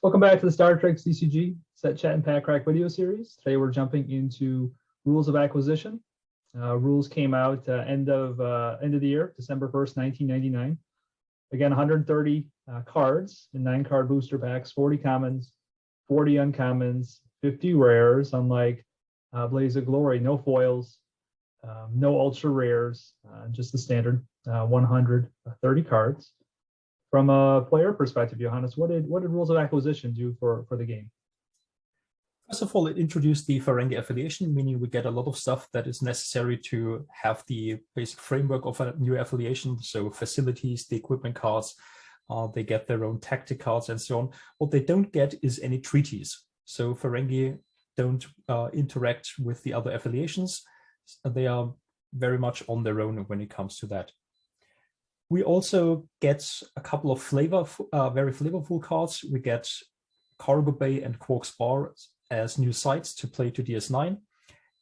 Welcome back to the Star Trek CCG Set Chat and Pack Rack video series. Today we're jumping into rules of acquisition. Rules came out end of the year, December 1st, 1999. Again, 130 cards in 9-card booster packs, 40 commons, 40 uncommons, 50 rares, unlike Blaze of Glory, no foils, no ultra rares, just the standard 130 cards. From a player perspective, Johannes, what did rules of acquisition do for the game? First of all, it introduced the Ferengi affiliation, meaning we get a lot of stuff that is necessary to have the basic framework of a new affiliation. So facilities, the equipment cards, they get their own tactic cards and so on. What they don't get is any treaties. So Ferengi don't interact with the other affiliations. They are very much on their own when it comes to that. We also get a couple of very flavorful cards. We get Cargo Bay and Quark's Bar as new sites to play to DS9.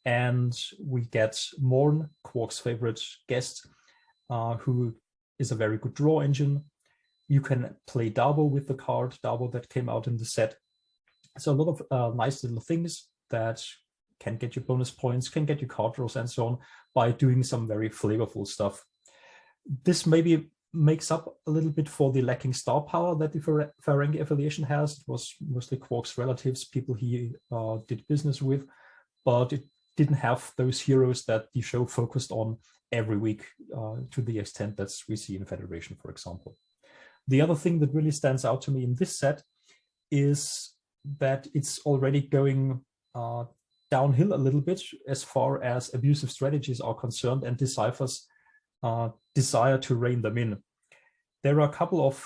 And we get Morn, Quark's favorite guest, who is a very good draw engine. You can play Dabo with the card, Dabo that came out in the set. So a lot of nice little things that can get you bonus points, can get you card draws and so on by doing some very flavorful stuff. This maybe makes up a little bit for the lacking star power that the Ferengi affiliation has. It was mostly Quark's relatives, people he did business with, but it didn't have those heroes that the show focused on every week to the extent that we see in Federation, for example. The other thing that really stands out to me in this set is that it's already going downhill a little bit as far as abusive strategies are concerned and Decipher's desire to rein them in. There are a couple of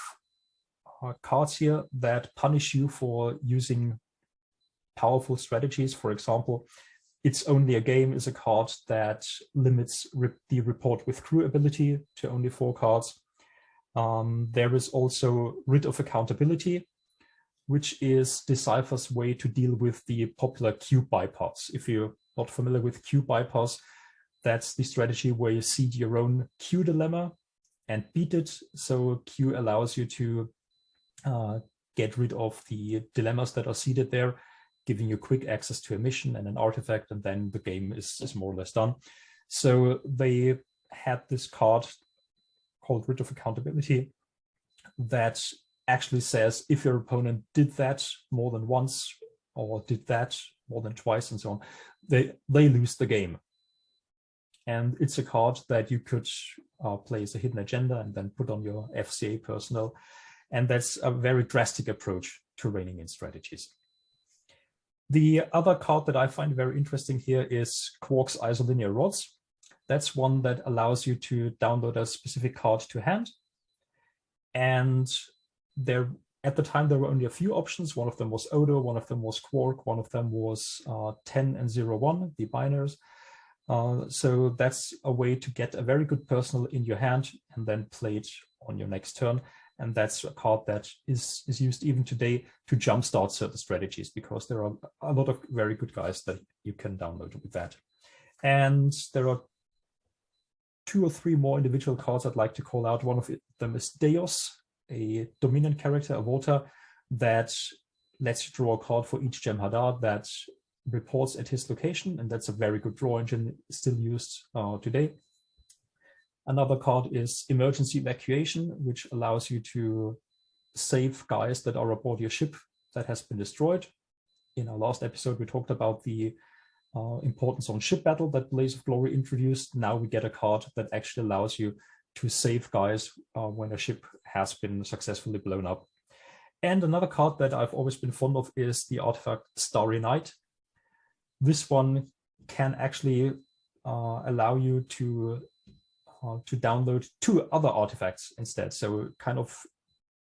cards here that punish you for using powerful strategies. For example, It's Only a Game is a card that limits the report with crew ability to only 4 cards. There is also Writ of Accountability, which is Decipher's way to deal with the popular Q bypass. If you're not familiar with Q bypass, that's the strategy where you seed your own Q dilemma and beat it. So Q allows you to get rid of the dilemmas that are seeded there, giving you quick access to a mission and an artifact, and then the game is more or less done. So they had this card called Writ of Accountability that actually says if your opponent did that more than once or did that more than twice and so on, they lose the game. And it's a card that you could play as a hidden agenda and then put on your FCA personnel. And that's a very drastic approach to reining in strategies. The other card that I find very interesting here is Quark's Isolinear Rods. That's one that allows you to download a specific card to hand. And at the time, there were only a few options. One of them was Odo, one of them was Quark, one of them was 10 and 01, the binaries. So that's a way to get a very good personal in your hand and then play it on your next turn. And that's a card that is used even today to jumpstart certain strategies, because there are a lot of very good guys that you can download with that. And there are 2 or 3 more individual cards I'd like to call out. One of them is Deos, a Dominion character, a voter, that lets you draw a card for each Jem'Hadar that reports at his location, and that's a very good draw engine, still used today. Another card is Emergency Evacuation, which allows you to save guys that are aboard your ship that has been destroyed. In our last episode, we talked about the importance on ship battle that Blaze of Glory introduced. Now we get a card that actually allows you to save guys when a ship has been successfully blown up. And another card that I've always been fond of is the artifact Starry Night. This one can actually allow you to download 2 other artifacts instead. So kind of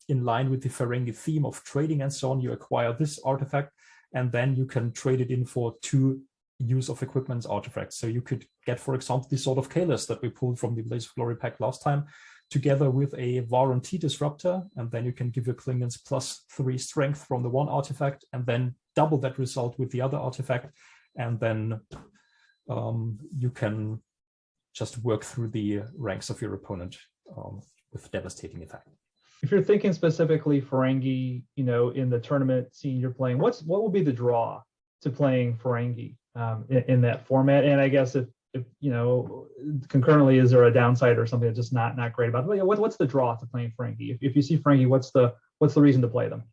in line with the Ferengi theme of trading and so on, you acquire this artifact and then you can trade it in for 2 use of equipment artifacts. So you could get, for example, the Sword of Kahless that we pulled from the Blaze of Glory pack last time, together with a Varon T Disruptor, and then you can give your Klingons +3 strength from the one artifact and then double that result with the other artifact. And then you can just work through the ranks of your opponent with devastating effect. if you're thinking specifically Ferengi, in the tournament scene you're playing, what will be the draw to playing Ferengi in that format? And I guess if concurrently, is there a downside or something that's just not great about it? What's the draw to playing Ferengi? If you see Ferengi, what's the reason to play them?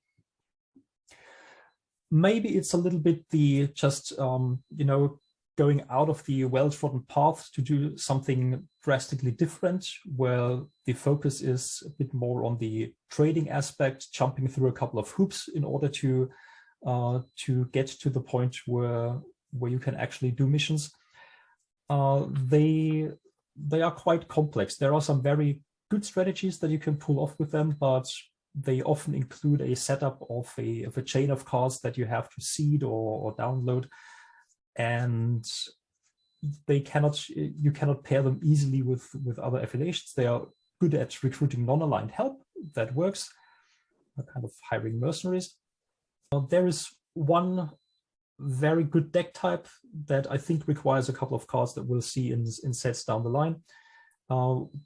Maybe it's a little bit the just going out of the well-trodden path to do something drastically different, where the focus is a bit more on the trading aspect, jumping through a couple of hoops in order to get to the point where you can actually do missions. They are quite complex. There are some very good strategies that you can pull off with them, but they often include a setup of a chain of cards that you have to seed or download, and you cannot pair them easily with other affiliations. They are good at recruiting non-aligned help. That works, kind of hiring mercenaries. There is one very good deck type that I think requires a couple of cards that we'll see in sets down the line.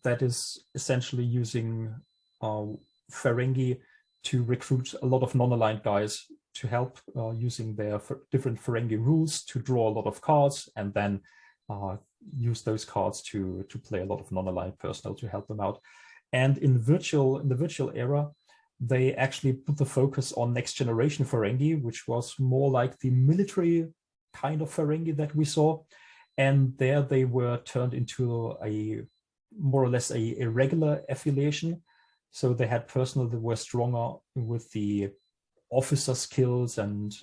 That is essentially using Ferengi to recruit a lot of non-aligned guys to help, using their different Ferengi rules to draw a lot of cards, and then use those cards to play a lot of non-aligned personnel to help them out. And in the virtual era, they actually put the focus on next generation Ferengi, which was more like the military kind of Ferengi that we saw. And there they were turned into a more or less a regular affiliation. So they had personnel that were stronger with the officer skills and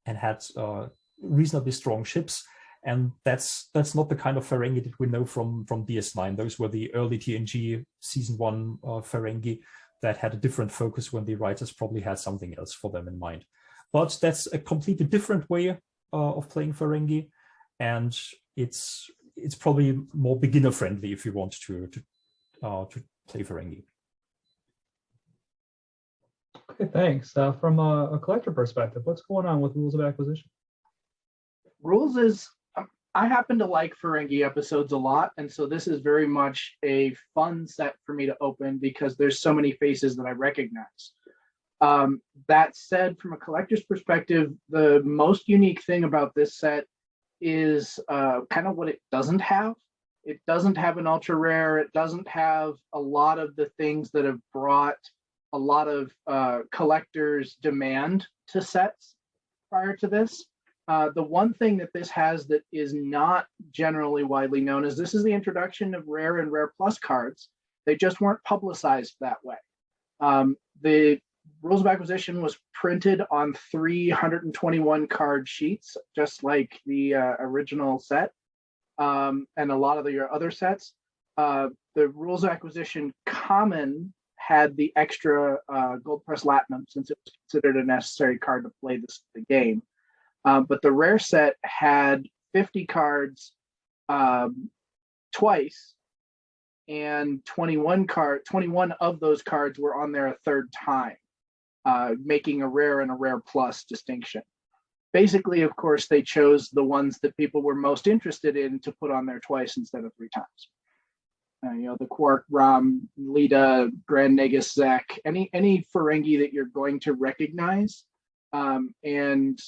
had reasonably strong ships. And that's not the kind of Ferengi that we know from DS9. Those were the early TNG Season 1 Ferengi that had a different focus when the writers probably had something else for them in mind. But that's a completely different way of playing Ferengi, and it's probably more beginner friendly if you want to play Ferengi. Okay, thanks. From a collector perspective, what's going on with Rules of Acquisition? Rules is, I happen to like Ferengi episodes a lot, and so this is very much a fun set for me to open because there's so many faces that I recognize. That said, from a collector's perspective, the most unique thing about this set is kind of what it doesn't have. It doesn't have an ultra rare. It doesn't have a lot of the things that have brought a lot of collectors' demand to sets prior to this. The one thing that this has that is not generally widely known is this is the introduction of Rare and Rare Plus cards. They just weren't publicized that way. The Rules of Acquisition was printed on 321 card sheets, just like the original set and a lot of your other sets. The Rules of Acquisition Common had the extra Gold Press Latinum since it was considered a necessary card to play the game. But the rare set had 50 cards twice, and 21 of those cards were on there a third time, making a rare and a rare plus distinction. Basically, of course, they chose the ones that people were most interested in to put on there twice instead of three times. The Quark, Ram, Lita, Grand Nagus, Zek, any Ferengi that you're going to recognize and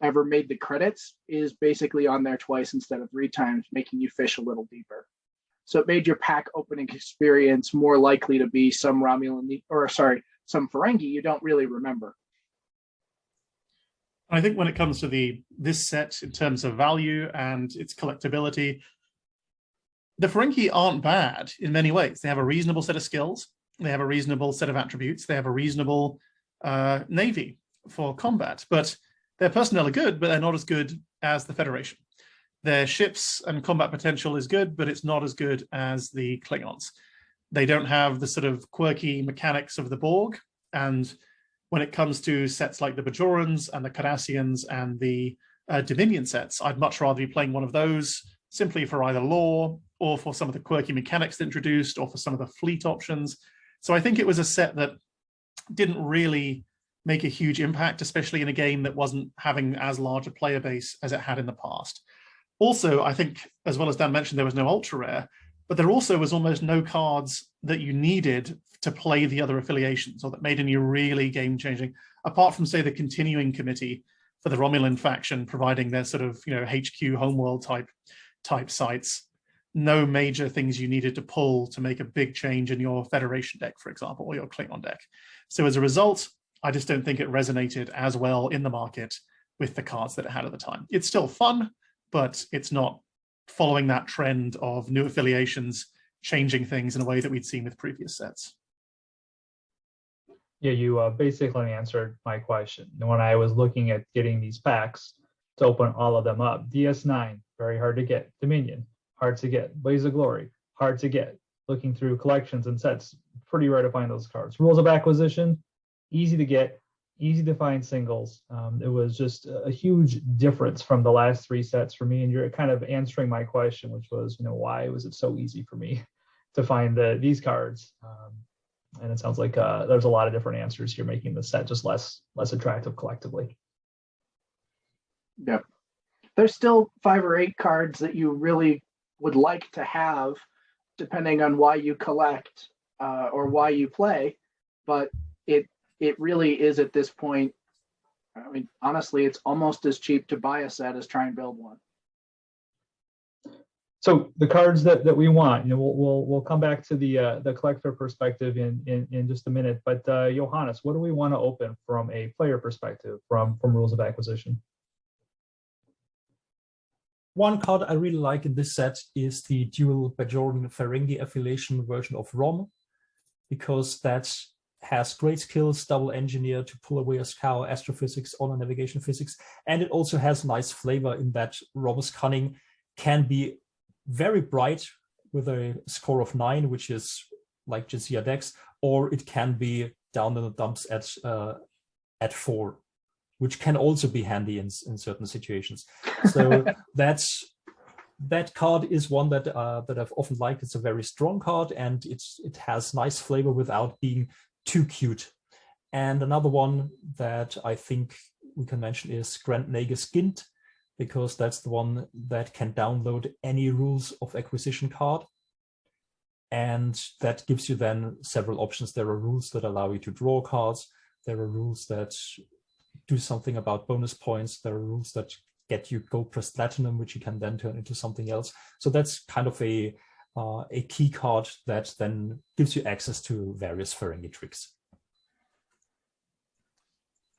ever made the credits is basically on there twice instead of three times, making you fish a little deeper. So it made your pack opening experience more likely to be some some Ferengi you don't really remember. I think when it comes to this set in terms of value and its collectability, the Ferengi aren't bad in many ways. They have a reasonable set of skills. They have a reasonable set of attributes. They have a reasonable navy for combat, but their personnel are good, but they're not as good as the Federation. Their ships and combat potential is good, but it's not as good as the Klingons. They don't have the sort of quirky mechanics of the Borg, and when it comes to sets like the Bajorans and the Cardassians and the Dominion sets, I'd much rather be playing one of those simply for either lore or for some of the quirky mechanics they introduced or for some of the fleet options. So I think it was a set that didn't really make a huge impact, especially in a game that wasn't having as large a player base as it had in the past. Also, I think, as well as Dan mentioned, there was no ultra rare, but there also was almost no cards that you needed to play the other affiliations or that made any really game-changing, apart from, say, the continuing committee for the Romulan faction providing their sort of, HQ homeworld type sites. No major things you needed to pull to make a big change in your Federation deck, for example, or your Klingon deck. So as a result, I just don't think it resonated as well in the market with the cards that it had at the time. It's still fun, but it's not following that trend of new affiliations changing things in a way that we'd seen with previous sets. Yeah, you basically answered my question. And when I was looking at getting these packs to open all of them up, DS9, very hard to get. Dominion, hard to get. Blaze of Glory, hard to get. Looking through collections and sets, pretty rare to find those cards. Rules of Acquisition, easy to get, easy to find singles. It was just a huge difference from the last three sets for me. And you're kind of answering my question, which was, why was it so easy for me to find these cards? And it sounds like there's a lot of different answers here, making the set just less attractive collectively. Yep. There's still 5 or 8 cards that you really would like to have, depending on why you collect or why you play. But it really is at this point, I mean, honestly, it's almost as cheap to buy a set as try and build one. So the cards that we want, we'll come back to the collector perspective in just a minute. But Johannes, what do we want to open from a player perspective from Rules of Acquisition? One card I really like in this set is the dual Bajoran Ferengi affiliation version of Rom, because that has great skills, double engineer to pull away a scour, astrophysics, honor navigation physics, and it also has nice flavor in that Rom's Cunning can be very bright with a score of 9, which is like Jizya Dex, or it can be down in the dumps at 4, which can also be handy in certain situations. So that card is one that I've often liked. It's a very strong card, and it has nice flavor without being too cute. And another one that I think we can mention is Grand Nagus Gint, because that's the one that can download any Rules of Acquisition card. And that gives you then several options. There are rules that allow you to draw cards. There are rules that do something about bonus points. There are rules that get you gold plus platinum, which you can then turn into something else. So that's kind of a key card that then gives you access to various Ferengi tricks.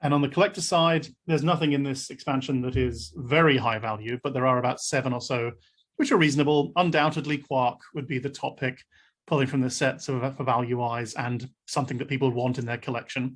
And on the collector side, there's nothing in this expansion that is very high value, but there are about 7 or so which are reasonable. Undoubtedly, Quark would be the top pick, pulling from the set for value-wise and something that people want in their collection.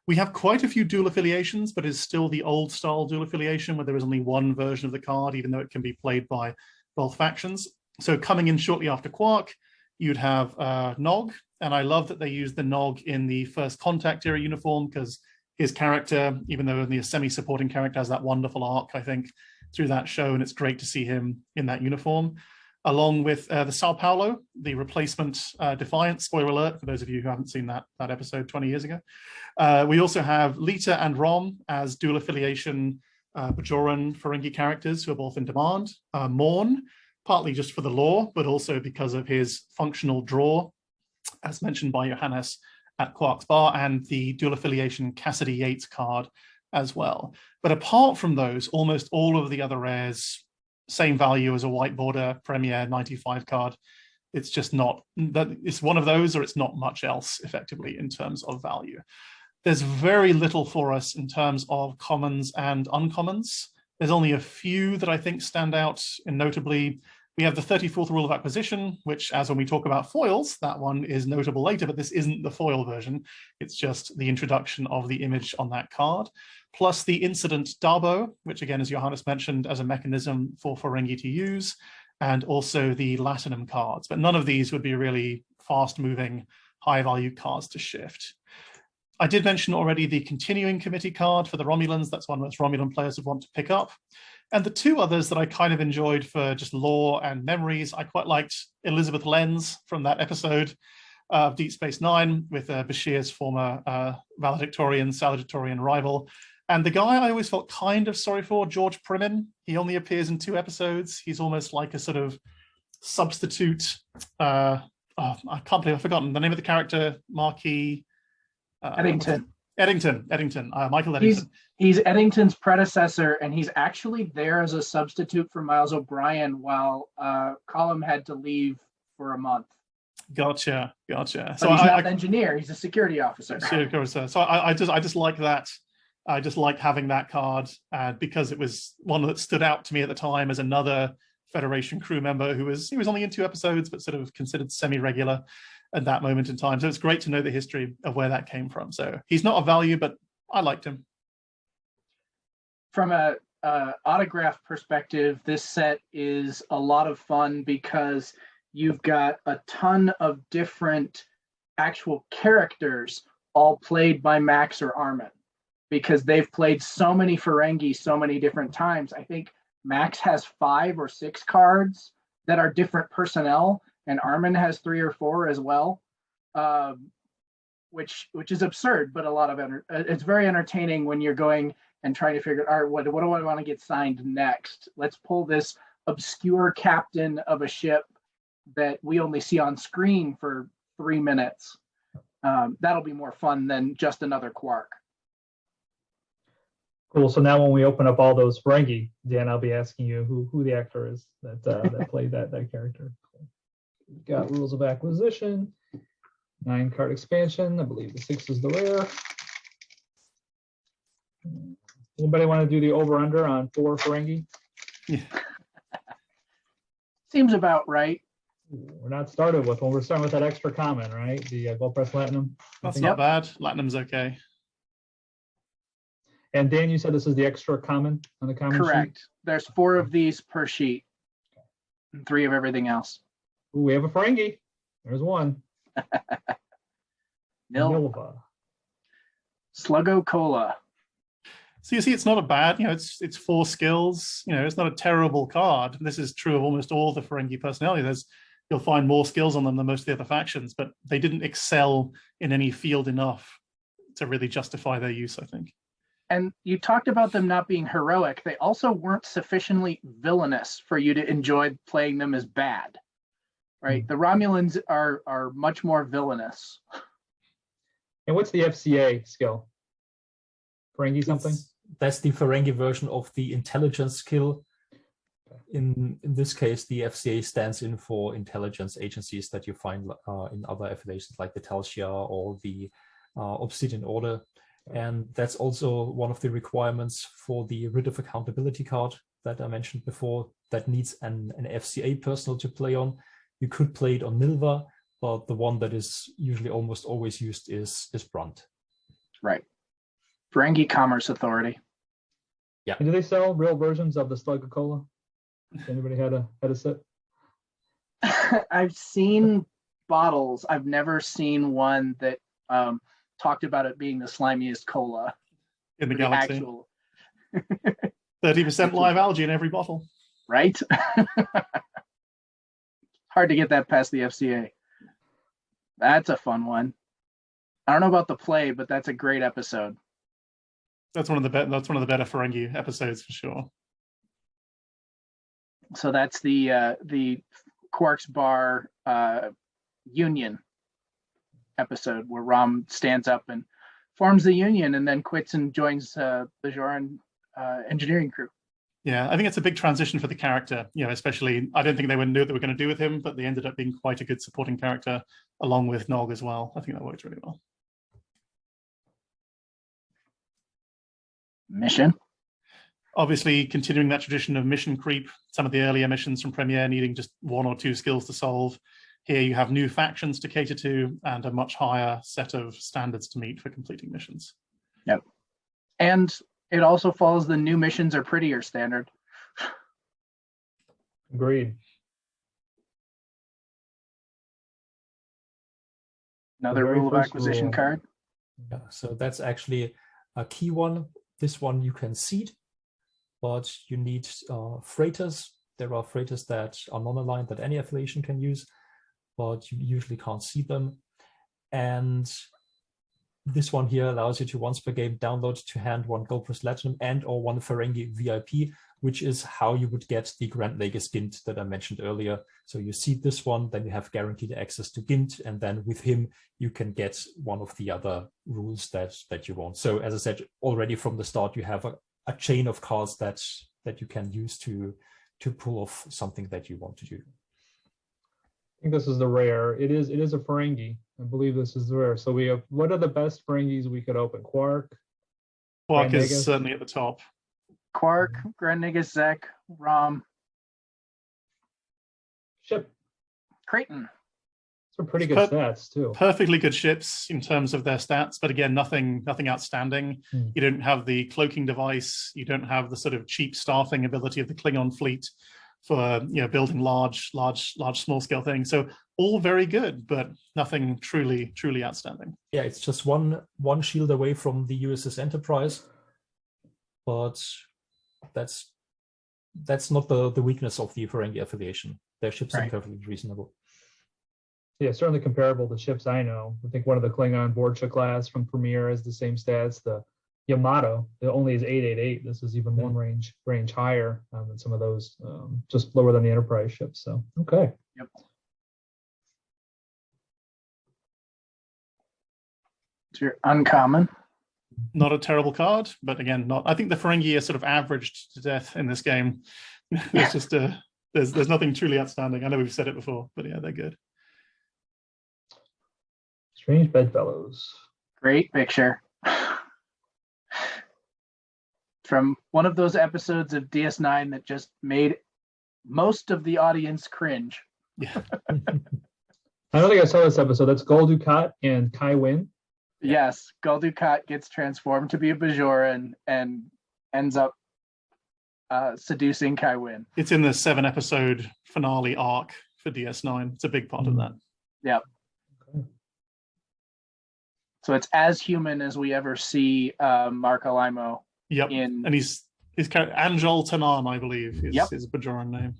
We have quite a few dual affiliations, but it's still the old style dual affiliation where there is only one version of the card, even though it can be played by both factions. So coming in shortly after Quark, you'd have Nog, and I love that they used the Nog in the First Contact era uniform, because his character, even though only a semi-supporting character, has that wonderful arc, I think, through that show, and it's great to see him in that uniform. Along with the Sao Paulo, the replacement Defiant, spoiler alert for those of you who haven't seen that episode 20 years ago. We also have Lita and Rom as dual affiliation Bajoran Ferengi characters who are both in demand. Morn, partly just for the lore, but also because of his functional draw, as mentioned by Johannes at Quark's Bar, and the dual affiliation Cassidy Yates card as well. But apart from those, almost all of the other rares, same value as a white border Premier 95 card. It's just not, it's one of those, or it's not much else effectively in terms of value. There's very little for us in terms of commons and uncommons. There's only a few that I think stand out, and notably, we have the 34th Rule of Acquisition, which, as when we talk about foils, that one is notable later, but this isn't the foil version. It's just the introduction of the image on that card, plus the Incident Dabo, which again, as Johannes mentioned, as a mechanism for Ferengi to use, and also the Latinum cards. But none of these would be really fast-moving, high-value cards to shift. I did mention already the Continuing Committee card for the Romulans. That's one most Romulan players would want to pick up. And the two others that I kind of enjoyed for just lore and memories, I quite liked Elizabeth Lenz from that episode of Deep Space Nine with Bashir's former valedictorian, salutatorian rival. And the guy I always felt kind of sorry for, George Primin. He only appears in 2 episodes. He's almost like a sort of substitute. I can't believe I've forgotten the name of the character. Marquis Eddington. Michael Eddington. He's Eddington's predecessor, and he's actually there as a substitute for Miles O'Brien while Colum had to leave for a month. Gotcha. But so he's not an engineer; he's a security officer. So I just like that. I just like having that card because it was one that stood out to me at the time as another Federation crew member he was only in 2 episodes, but sort of considered semi-regular at that moment in time. So it's great to know the history of where that came from. So he's not a value, but I liked him. From a autograph perspective, this set is a lot of fun because you've got a ton of different actual characters all played by Max or Armin, because they've played so many Ferengi so many different times. I think Max has 5 or 6 cards that are different personnel, and Armin has 3 or 4 as well, which is absurd, but a lot of it's very entertaining when you're going and trying to figure out, all right, what do I want to get signed next? Let's pull this obscure captain of a ship that we only see on screen for 3 minutes. That'll be more fun than just another Quark. Cool. So now when we open up all those Ferengi, Dan, I'll be asking you who the actor is that played that character. We've got rules of acquisition, 9 card expansion. I believe the 6 is the rare. Anybody want to do the over/under on 4 Ferengi? Yeah. Seems about right. We're not started with one. We're starting with that extra common, right? The Gold Press Latinum. That's not bad. Latinum's okay. And Dan, you said this is the extra common on the common Correct. sheet? There's 4 of these per sheet, and 3 of everything else. Ooh, we have a Ferengi. There's one. Nilva. Sluggo Cola. So you see, it's not a bad, it's 4 skills. It's not a terrible card. This is true of almost all the Ferengi personality. You'll find more skills on them than most of the other factions, but they didn't excel in any field enough to really justify their use, I think. And you talked about them not being heroic. They also weren't sufficiently villainous for you to enjoy playing them as bad, right? The Romulans are much more villainous. And what's the FCA skill? Ferengi something? That's the Ferengi version of the intelligence skill. In this case, the FCA stands in for intelligence agencies that you find in other affiliations like the Talshia or the Obsidian Order. And that's also one of the requirements for the Writ of Accountability card that I mentioned before that needs an FCA personal to play on. You could play it on Nilva, but the one that is usually almost always used is Brunt. Right. Ferengi Commerce Authority. Yeah. And do they sell real versions of the Sluggo Cola? Anybody had a sip? I've seen bottles. I've never seen one that talked about it being the slimiest cola in the galaxy. Actual... 30% live algae in every bottle. Right? Hard to get that past the FCA. That's a fun one. I don't know about the play, but that's a great episode. That's one of the better Ferengi episodes for sure. So that's the Quark's Bar Union episode where Rom stands up and forms the union and then quits and joins the Bajoran engineering crew. Yeah, I think it's a big transition for the character, especially I don't think they knew what they were going to do with him, but they ended up being quite a good supporting character along with Nog as well. I think that worked really well. Mission. Obviously, continuing that tradition of mission creep, some of the earlier missions from Premiere needing just 1 or 2 skills to solve. Here you have new factions to cater to and a much higher set of standards to meet for completing missions. Yep. And it also follows the new missions are prettier standard. Agreed. Another rule of acquisition card. Yeah, so that's actually a key one. This one you can seed, but you need freighters. There are freighters that are non-aligned that any affiliation can use, but you usually can't see them. And this one here allows you to once per game download to hand 1 Gold Plus Platinum and or 1 Ferengi VIP, which is how you would get the Grand Nagus Gint that I mentioned earlier. So you seed this one, then you have guaranteed access to Gint, and then with him you can get one of the other rules that you want. So as I said, already from the start you have a chain of cards that you can use to pull off something that you want to do. I think this is the rare. It is a Ferengi. I believe this is the rare. So we have, what are the best Ferengis we could open? Quark. Quark Grand is Nagus? certainly at the top. Quark, Grand Nagus, Zek, Rom, Ship. Creighton. Some pretty good stats too. Perfectly good ships in terms of their stats, but again, nothing outstanding. You don't have the cloaking device. You don't have the sort of cheap staffing ability of the Klingon fleet for building large small scale things. So all very good, but nothing truly outstanding. Yeah, it's just one shield away from the USS Enterprise, but that's not the weakness of the Ferengi affiliation. Their ships are perfectly reasonable. Yeah, certainly comparable to ships I know. I think one of the Klingon Borcha class from Premiere has the same stats. The Yamato, it only is 888. This is even one range higher than some of those, just lower than the Enterprise ships. So, okay. Yep. It's your uncommon. Not a terrible card, but again, I think the Ferengi are sort of averaged to death in this game. There's just there's nothing truly outstanding. I know we've said it before, but yeah, they're good. Strange Bedfellows. Great picture. From one of those episodes of DS9 that just made most of the audience cringe. Yeah. I don't think I saw this episode. That's Gul Dukat and Kai Wynn. Yes, Gul Dukat gets transformed to be a Bajoran and ends up seducing Kai Wynn. It's in the 7-episode finale arc for DS9. It's a big part of that. Yep. Okay. So it's as human as we ever see Mark Alaimo. Yep. And his character Anjol Tanan, I believe, is his Bajoran name.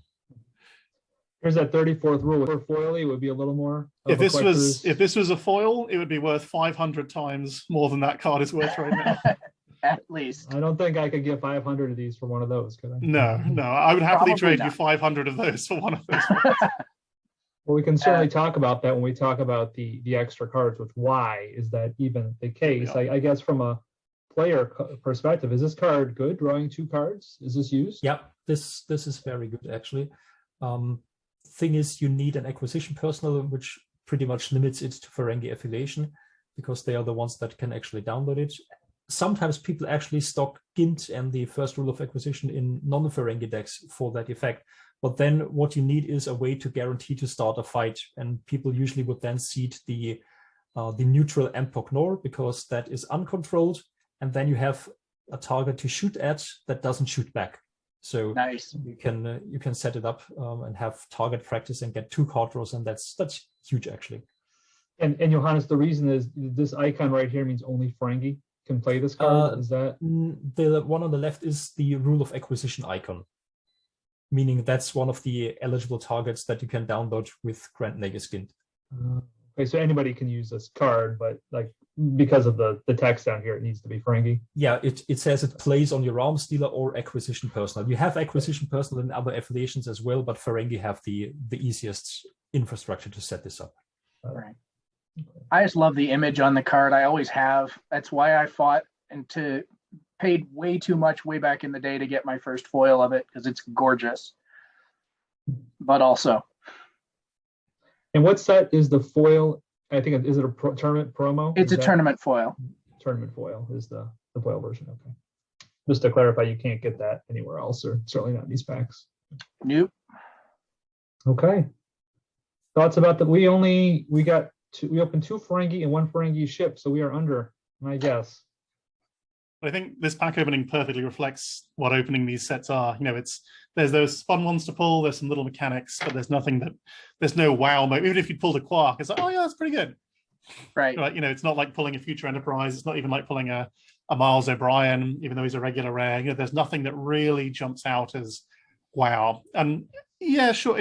Here's that 34th rule. For foily, it would be a little more. If this was a foil, it would be worth 500 times more than that card is worth right now. At least. I don't think I could get 500 of these for one of those, could I? No. I would happily trade you not. 500 of those for one of those. Well, we can certainly talk about that when we talk about the extra cards, which why is that even the case? Yeah. I guess from a player perspective, is this card good? Drawing 2 cards? Is this used? Yeah, this is very good actually. Thing is, you need an acquisition personnel, which pretty much limits it to Ferengi affiliation because they are the ones that can actually download it. Sometimes people actually stock Gint and the first rule of acquisition in non-Ferengi decks for that effect. But then what you need is a way to guarantee to start a fight. And people usually would then seed the neutral Empok Nor because that is uncontrolled. And then you have a target to shoot at that doesn't shoot back. So nice. You can set it up and have target practice and get 2 card draws, and that's huge actually. And Johannes, the reason is this icon right here means only Ferengi can play this card. Is that the one on the left is the rule of acquisition icon, meaning that's one of the eligible targets that you can download with Grand Nagus Gint. Okay, so anybody can use this card, but like because of the text down here, it needs to be Ferengi. Yeah, it says it plays on your arms dealer or acquisition personnel. You have acquisition personnel in other affiliations as well, but Ferengi have the easiest infrastructure to set this up. Right. I just love the image on the card. I always have. That's why I fought and paid way too much way back in the day to get my first foil of it because it's gorgeous. But also. And what set is the foil? I think is it a tournament promo? It's a tournament foil. Tournament foil is the foil version. Okay. Just to clarify, you can't get that anywhere else, or certainly not in these packs. Nope. Okay. Thoughts about that? We opened 2 Ferengi and 1 Ferengi ship, so we are under, my guess. I think this pack opening perfectly reflects what opening these sets are. There's those fun ones to pull, there's some little mechanics, but there's no wow mode. Even if you pulled a Quark, it's like, oh yeah, that's pretty good. Right. It's not like pulling a Future Enterprise. It's not even like pulling a Miles O'Brien, even though he's a regular rare. There's nothing that really jumps out as wow. And yeah, sure,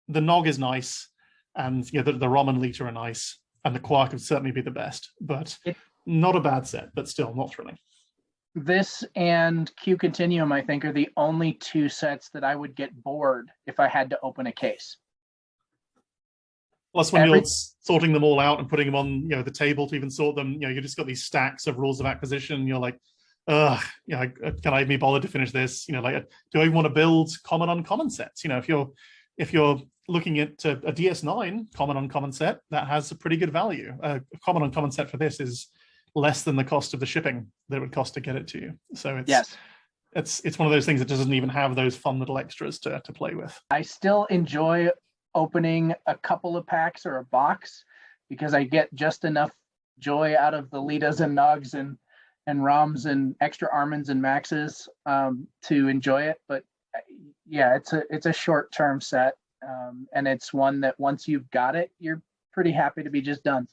the Nog is nice, and the Rom and Lita are nice, and the Quark would certainly be the best, but Not a bad set, but still not thrilling. This and Q Continuum, I think, are the only two sets that I would get bored if I had to open a case. Plus, when you're sorting them all out and putting them on, the table to even sort them, you just got these stacks of rules of acquisition. You're like, ugh, can I be bothered to finish this? Do I even want to build common uncommon sets? If you're looking at a DS9 common uncommon set, that has a pretty good value. A common uncommon set for this is less than the cost of the shipping that it would cost to get it to you. So it's one of those things that doesn't even have those fun little extras to play with. I still enjoy opening a couple of packs or a box because I get just enough joy out of the Litas and Nogs and ROMs and extra Armins and Maxes to enjoy it. But yeah, it's a short-term set, and it's one that once you've got it, you're pretty happy to be just done.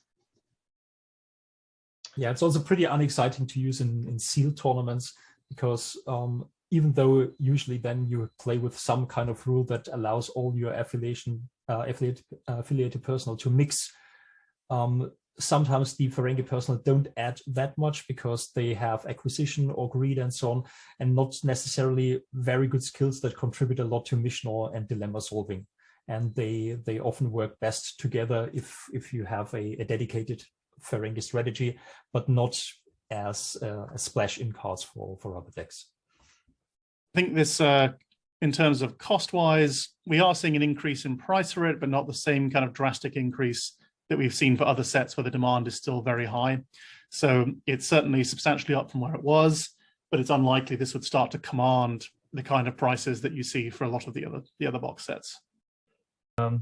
Yeah, it's also pretty unexciting to use in sealed tournaments because even though usually then you play with some kind of rule that allows all your affiliated personnel to mix, sometimes the Ferengi personnel don't add that much because they have acquisition or greed and so on, and not necessarily very good skills that contribute a lot to mission and dilemma solving. And they often work best together if you have a dedicated Ferengi strategy, but not as a splash in cards for other decks. I think this, in terms of cost-wise, we are seeing an increase in price for it, but not the same kind of drastic increase that we've seen for other sets where the demand is still very high. So it's certainly substantially up from where it was, but it's unlikely this would start to command the kind of prices that you see for a lot of the other box sets.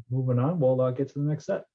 Moving on, we'll get to the next set.